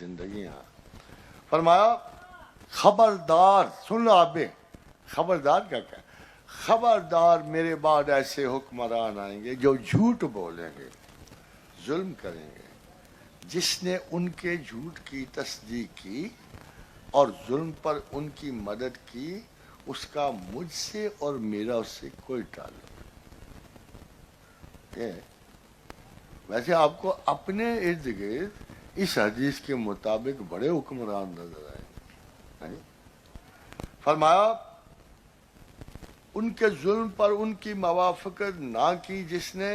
زندگیاں. فرمایا خبردار، سن لو آپ بھی، خبردار کیا کہ خبردار میرے بعد ایسے حکمران آئیں گے جو جھوٹ بولیں گے، ظلم کریں گے. جس نے ان کے جھوٹ کی تصدیق کی اور ظلم پر ان کی مدد کی، اس کا مجھ سے اور میرا اس سے کوئی تعلق نہیں. ویسے آپ کو اپنے ارد گرد اس حدیث کے مطابق بڑے حکمران نظر آئے. فرمایا ان کے ظلم پر ان کی موافقت نہ کی جس نے،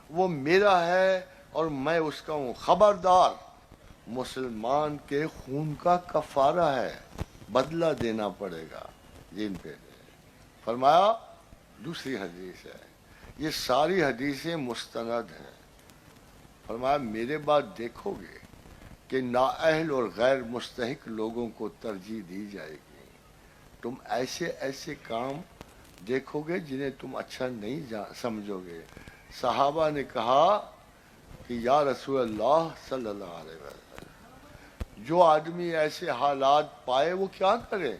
وہ میرا ہے اور میں اس کا ہوں. خبردار، مسلمان کے خون کا کفارہ ہے، بدلہ دینا پڑے گا جن پہ. فرمایا دوسری حدیث ہے، یہ ساری حدیثیں مستند ہیں. فرمایا میرے بعد دیکھو گے کہ نااہل اور غیر مستحق لوگوں کو ترجیح دی جائے گی. تم ایسے ایسے کام دیکھو گے جنہیں تم اچھا نہیں سمجھو گے. صحابہ نے کہا کہ یا رسول اللہ صلی اللہ علیہ وسلم، جو آدمی ایسے حالات پائے وہ کیا کرے؟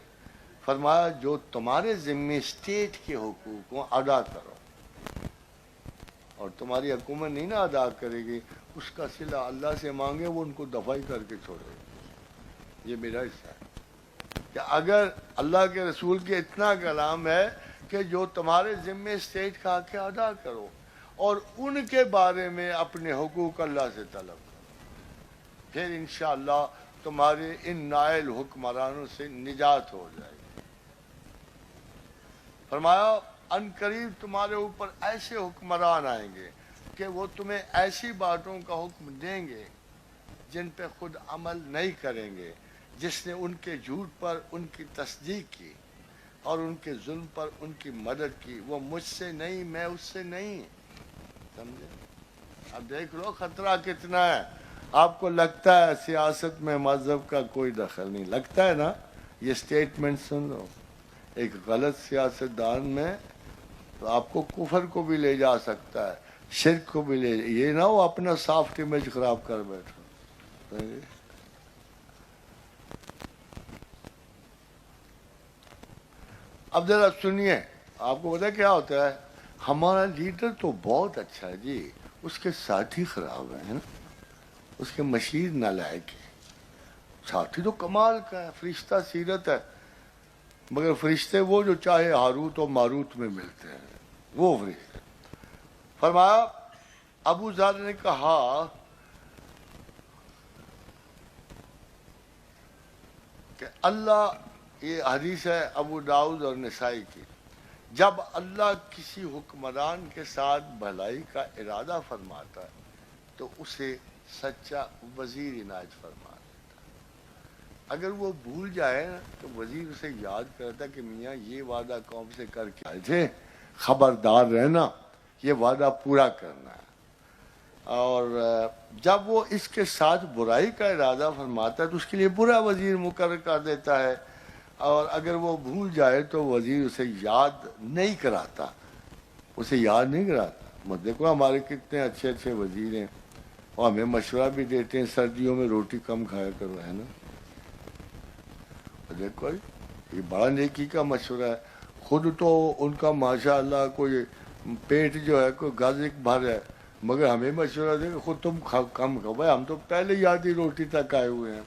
فرمایا جو تمہارے ذمے اسٹیٹ کے حقوق کو ادا کرو، اور تمہاری حکومت نہیں نہ ادا کرے گی، اس کا صلہ اللہ سے مانگے، وہ ان کو دفاعی کر کے چھوڑے گی. یہ میرا حصہ ہے کہ اگر اللہ کے رسول کے اتنا کلام ہے کہ جو تمہارے ذمے اسٹیٹ کا حق ادا کرو اور ان کے بارے میں اپنے حقوق اللہ سے طلب کرو، پھر انشاءاللہ تمہارے ان نائل حکمرانوں سے نجات ہو جائے گی. فرمایا ان قریب تمہارے اوپر ایسے حکمران آئیں گے کہ وہ تمہیں ایسی باتوں کا حکم دیں گے جن پہ خود عمل نہیں کریں گے. جس نے ان کے جھوٹ پر ان کی تصدیق کی اور ان کے ظلم پر ان کی مدد کی، وہ مجھ سے نہیں، میں اس سے نہیں. سمجھے؟ اب دیکھ لو خطرہ کتنا ہے. آپ کو لگتا ہے سیاست میں مذہب کا کوئی دخل نہیں، لگتا ہے نا؟ یہ سٹیٹمنٹ سن لو. ایک غلط سیاستدان میں تو آپ کو کفر کو بھی لے جا سکتا ہے، شرک کو بھی لے. یہ نہ ہو اپنا سافٹ امیج خراب کر بیٹھو. اب ذرا سنیے، آپ کو پتا کیا ہوتا ہے؟ ہمارا لیڈر تو بہت اچھا ہے جی، اس کے ساتھی خراب ہیں نا، اس کے مشیر نالائق ہے. ساتھی تو کمال کا ہے، فرشتہ سیرت ہے، مگر فرشتے وہ جو چاہے ہاروت و ماروت میں ملتے ہیں، وہ فرشتے. فرمایا ابو ذر نے کہا کہ اللہ، یہ حدیث ہے ابو داؤد اور نسائی کی، جب اللہ کسی حکمران کے ساتھ بھلائی کا ارادہ فرماتا ہے تو اسے سچا وزیر عنایت فرما دیتا ہے. اگر وہ بھول جائے تو وزیر اسے یاد کرتا کہ میاں یہ وعدہ قوم سے کر کے آئے تھے، خبردار رہنا، یہ وعدہ پورا کرنا ہے. اور جب وہ اس کے ساتھ برائی کا ارادہ فرماتا ہے تو اس کے لیے برا وزیر مقرر کر دیتا ہے. اور اگر وہ بھول جائے تو وزیر اسے یاد نہیں کراتا، اسے یاد نہیں کراتا. دیکھو ہمارے کتنے اچھے اچھے وزیر ہیں، اور ہمیں مشورہ بھی دیتے ہیں سردیوں میں روٹی کم کھایا کرو، ہے نا. دیکھو یہ بڑا نیکی کا مشورہ ہے. خود تو ان کا ماشاء اللہ کوئی پیٹ جو ہے کوئی گز ایک بھر ہے، مگر ہمیں مشورہ دے کہ خود تم کم کھاؤ. بھائی ہم تو پہلے ہی آدھی روٹی تک آئے ہوئے ہیں.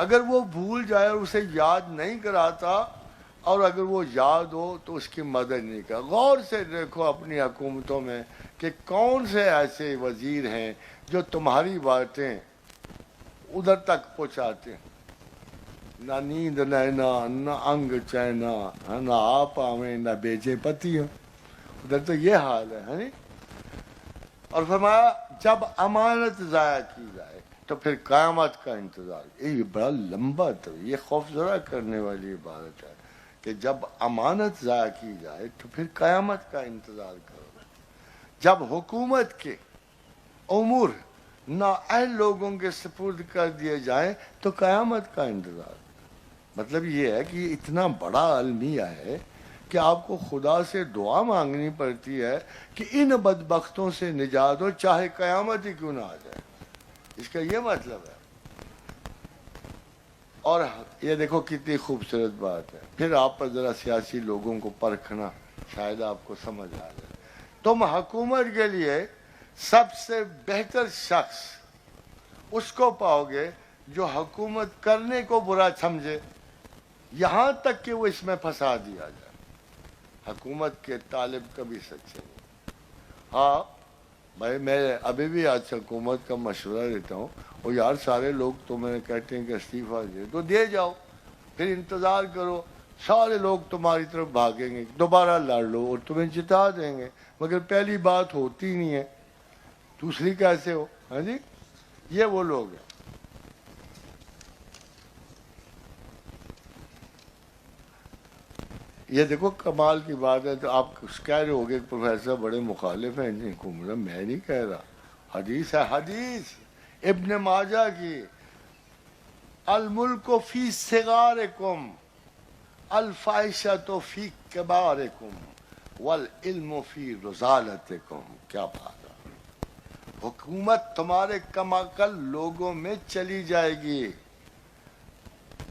اگر وہ بھول جائے اور اسے یاد نہیں کراتا، اور اگر وہ یاد ہو تو اس کی مدد نہیں کرتا. غور سے دیکھو اپنی حکومتوں میں کہ کون سے ایسے وزیر ہیں جو تمہاری باتیں ادھر تک پہنچاتے ہیں. نہ نیند لینا، نہ انگ چینا، نہ آپ آویں نہ بیچے پتی ہو. ادھر تو یہ حال ہے. اور فرمایا جب امانت ضائع کی جائے تو پھر قیامت کا انتظار. یہ بڑا لمبا، تو یہ خوف زدہ کرنے والی عبارت ہے کہ جب امانت ضائع کی جائے تو پھر قیامت کا انتظار کرو. جب حکومت کے امور نااہل لوگوں کے سپرد کر دیے جائیں تو قیامت کا انتظار. مطلب یہ ہے کہ یہ اتنا بڑا المیہ ہے کہ آپ کو خدا سے دعا مانگنی پڑتی ہے کہ ان بدبختوں سے نجات ہو، چاہے قیامت ہی کیوں نہ آ جائے. اس کا یہ مطلب ہے. اور یہ دیکھو کتنی خوبصورت بات ہے. پھر آپ پر ذرا سیاسی لوگوں کو پرکھنا, شاید آپ کو سمجھ آ جائے. تم حکومت کے لیے سب سے بہتر شخص اس کو پاؤ گے جو حکومت کرنے کو برا سمجھے, یہاں تک کہ وہ اس میں پھنسا دیا جائے. حکومت کے طالب کبھی سچے نہیں. ہاں بھائی, میں ابھی بھی آج حکومت کا مشورہ دیتا ہوں, اور یار سارے لوگ تو میں کہتے ہیں کہ استعفیٰ دے تو دے جاؤ, پھر انتظار کرو, سارے لوگ تمہاری طرف بھاگیں گے, دوبارہ لڑ لو اور تمہیں جتا دیں گے. مگر پہلی بات ہوتی نہیں ہے, دوسری کیسے ہو؟ ہاں جی, یہ وہ لوگ ہیں. یہ دیکھو کمال کی بات ہے. تو آپ کہہ رہے ہوگے پروفیسر بڑے مخالف ہیں جی حکومت. میں نہیں کہہ رہا, حدیث ہے, حدیث ابن ماجہ کی, الملک فی صغارکم الفاحشۃ فی کبارکم والعلم فی رذالتکم. کیا بات ہے, حکومت تمہارے کم عقل لوگوں میں چلی جائے گی,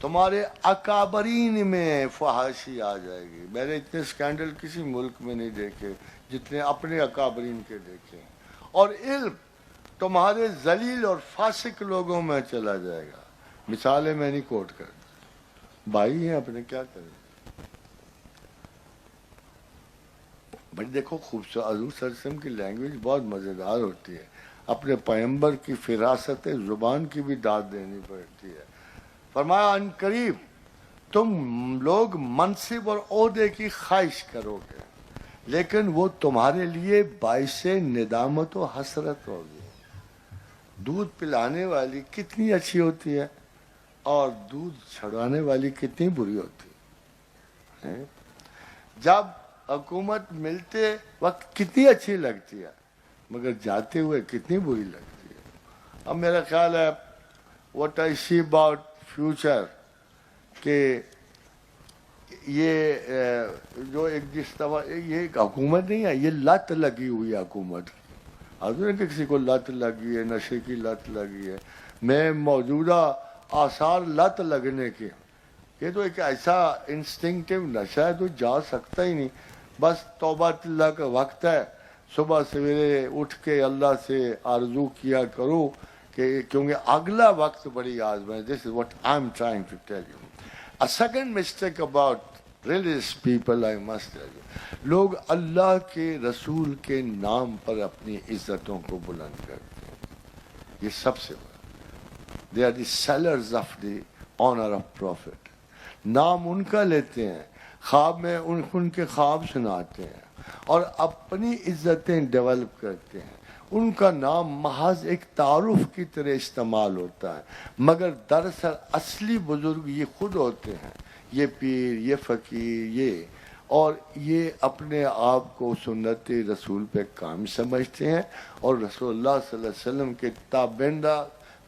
تمہارے اکابرین میں فحاشی آ جائے گی. میں نے اتنے سکینڈل کسی ملک میں نہیں دیکھے جتنے اپنے اکابرین کے دیکھے. اور علم تمہارے ذلیل اور فاسق لوگوں میں چلا جائے گا. مثالیں میں نہیں کوٹ کرتا, بھائی ہیں اپنے, کیا کریں. بٹ دیکھو خوبصورت حضور صلی اللہ علیہ وسلم کی لینگویج بہت مزیدار ہوتی ہے. اپنے پیغمبر کی فراست زبان کی بھی داد دینی پڑتی ہے. فرمایا ان قریب تم لوگ منصب اور عہدے کی خواہش کرو گے, لیکن وہ تمہارے لیے باعث ندامت و حسرت ہوگی. دودھ پلانے والی کتنی اچھی ہوتی ہے اور دودھ چھڑوانے والی کتنی بری ہوتی ہے. جب حکومت ملتے وقت کتنی اچھی لگتی ہے, مگر جاتے ہوئے کتنی بری لگتی ہے. اب میرا خیال ہے what I see about future کہ یہ جو ایک جس طرح یہ ایک حکومت نہیں ہے, یہ لت لگی ہوئی حکومت. حضرت کسی کو لت لگی ہے, نشے کی لت لگی ہے. میں موجودہ آثار لت لگنے کے, یہ تو ایک ایسا انسٹنکٹیو نشہ ہے تو جا سکتا ہی نہیں. بس توبہ اللہ کا وقت ہے, صبح سویرے اٹھ کے اللہ سے آرزو کیا کرو کہ کیونکہ اگلا وقت بڑی آزما ہے. This is what I'm trying to tell you. A second mistake about religious people I must tell you. لوگ اللہ کے رسول کے نام پر اپنی عزتوں کو بلند کرتے ہیں, یہ سب سے بڑا. They are the sellers of the honor of prophet. نام ان کا لیتے ہیں, خواب میں ان کے خواب سناتے ہیں اور اپنی عزتیں ڈیولپ کرتے ہیں. ان کا نام محض ایک تعارف کی طرح استعمال ہوتا ہے, مگر دراصل اصلی بزرگ یہ خود ہوتے ہیں. یہ پیر, یہ فقیر, یہ اور یہ اپنے آپ کو سنت رسول پہ کام سمجھتے ہیں اور رسول اللہ صلی اللہ علیہ وسلم کے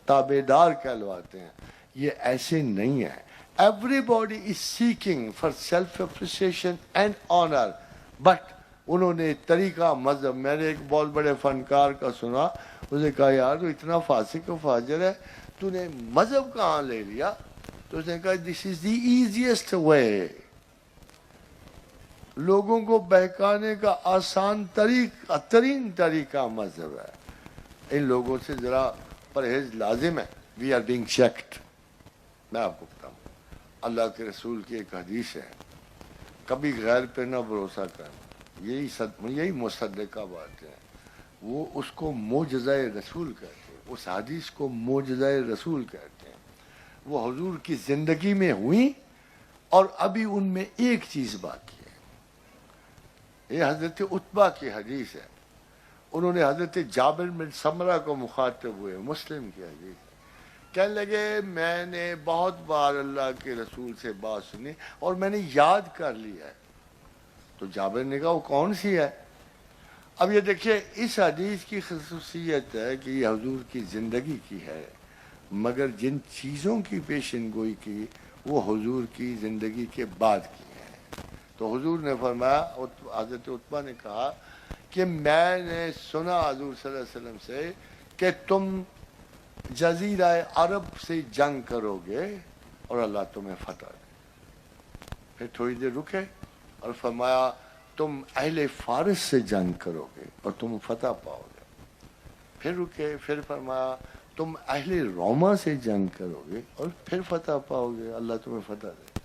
تابعدار کہلواتے ہیں. یہ ایسے نہیں ہے. Everybody is seeking for self-appreciation and honor, but انہوں نے طریقہ مذہب, میں نے ایک بہت بڑے فنکار کا سنا, اس نے کہا یار تو اتنا فاسق و فاجر ہے, تو نے مذہب کہاں لے لیا؟ تو اس نے کہا this is the easiest way. لوگوں کو بہکانے کا آسان ترین طریقہ مذہب ہے. ان لوگوں سے ذرا پرہیز لازم ہے. We are being checked. میں آپ کو بتاؤں, اللہ کے رسول کی ایک حدیث ہے, کبھی غیر پہ نہ بھروسہ کرنا. یہی مصدقہ بات ہے. وہ اس کو معجزہ رسول کہتے ہیں, اس حدیث کو معجزہ رسول کہتے ہیں. وہ حضور کی زندگی میں ہوئی اور ابھی ان میں ایک چیز باقی ہے. یہ حضرت عتبہ کی حدیث ہے. انہوں نے حضرت جابر بن سمرہ کو مخاطب ہوئے, مسلم کی حدیث. کہنے لگے میں نے بہت بار اللہ کے رسول سے بات سنی اور میں نے یاد کر لیا ہے. تو جابر نے کہا وہ کون سی ہے؟ اب یہ دیکھیے, اس حدیث کی خصوصیت ہے کہ یہ حضور کی زندگی کی ہے, مگر جن چیزوں کی پیشن گوئی کی وہ حضور کی زندگی کے بعد کی ہے. تو حضور نے فرمایا, حضرت عتبہ نے کہا کہ میں نے سنا حضور صلی اللہ علیہ وسلم سے کہ تم جزیرہ عرب سے جنگ کرو گے اور اللہ تمہیں فتح دے. پھر تھوڑی دیر رکے اور فرمایا تم اہل فارس سے جنگ کرو گے اور تم فتح پاؤ گے. پھر رکے, پھر فرمایا تم اہل روما سے جنگ کرو گے اور پھر فتح پاؤ گے, اللہ تمہیں فتح دے.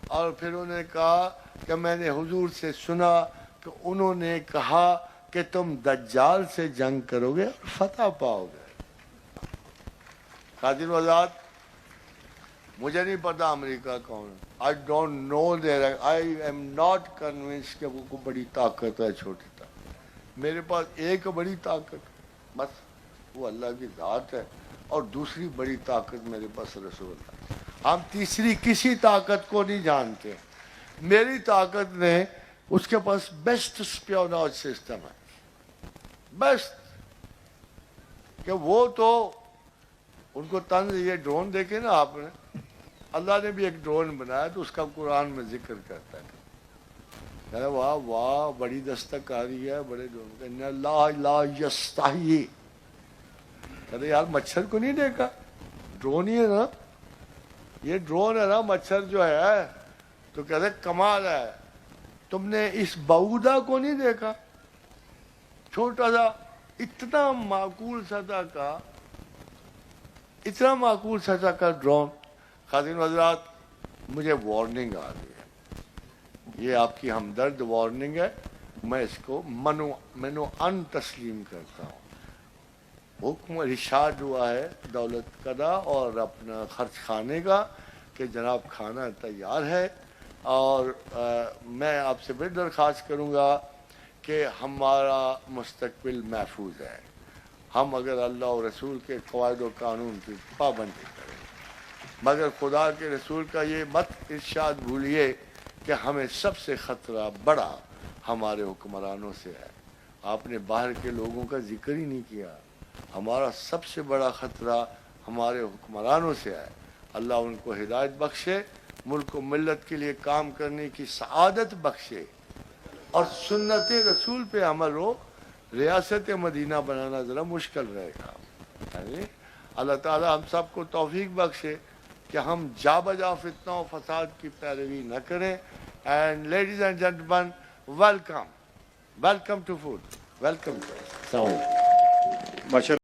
اور پھر انہوں نے کہا کہ میں نے حضور سے سنا کہ انہوں نے کہا کہ تم دجال سے جنگ کرو گے اور فتح پاؤ گے. قادر وزاد, مجھے نہیں پتا امریکہ کون ہے. I don't know there, I'm not ناٹ کنونس کہ وہ بڑی طاقت ہے چھوٹی طاقت. میرے پاس ایک بڑی طاقت بس, وہ اللہ کی ذات ہے, اور دوسری بڑی طاقت میرے پاس رسول اللہ. ہم تیسری کسی طاقت کو نہیں جانتے. میری طاقت نے, اس کے پاس بیسٹ اسپیوناج سسٹم ہے, بیسٹ, کہ وہ تو ان کو طنز, یہ ڈرون دیکھے نا آپ نے, اللہ نے بھی ایک ڈرون بنایا تو اس کا قرآن میں ذکر کرتا ہے. کہہ واہ واہ بڑی دستکاری ہے بڑے ڈرون. ان اللہ لا یستحیی, کہتے یار مچھر کو نہیں دیکھا, ڈرون ہی ہے نا, یہ ڈرون ہے نا مچھر جو ہے. تو کہتے کمال ہے, تم نے اس بعوضہ کو نہیں دیکھا, چھوٹا سا, اتنا معقول سطح کا, اتنا معقول سطح کا ڈرون. خاتون حضرات, مجھے وارننگ آ رہی ہے, یہ آپ کی ہمدرد وارننگ ہے, میں اس کو منو ان تسلیم کرتا ہوں. حکم ارشاد ہوا ہے دولت قدا اور اپنا خرچ خانے کا کہ جناب کھانا تیار ہے, اور میں آپ سے بھی درخواست کروں گا کہ ہمارا مستقبل محفوظ ہے. ہم اگر اللہ اور رسول کے قواعد و قانون کی پابندی کریں, مگر خدا کے رسول کا یہ مت ارشاد بھولیے کہ ہمیں سب سے خطرہ بڑا ہمارے حکمرانوں سے ہے. آپ نے باہر کے لوگوں کا ذکر ہی نہیں کیا. ہمارا سب سے بڑا خطرہ ہمارے حکمرانوں سے ہے. اللہ ان کو ہدایت بخشے, ملک و ملت کے لیے کام کرنے کی سعادت بخشے, اور سنت رسول پہ عمل ہو. ریاست مدینہ بنانا ذرا مشکل رہے گا. اللہ تعالی ہم سب کو توفیق بخشے کہ ہم جا بجا فتنہ و فساد کی پیروی نہ کریں. And ladies and gentleman, welcome to food, welcome. ماشاء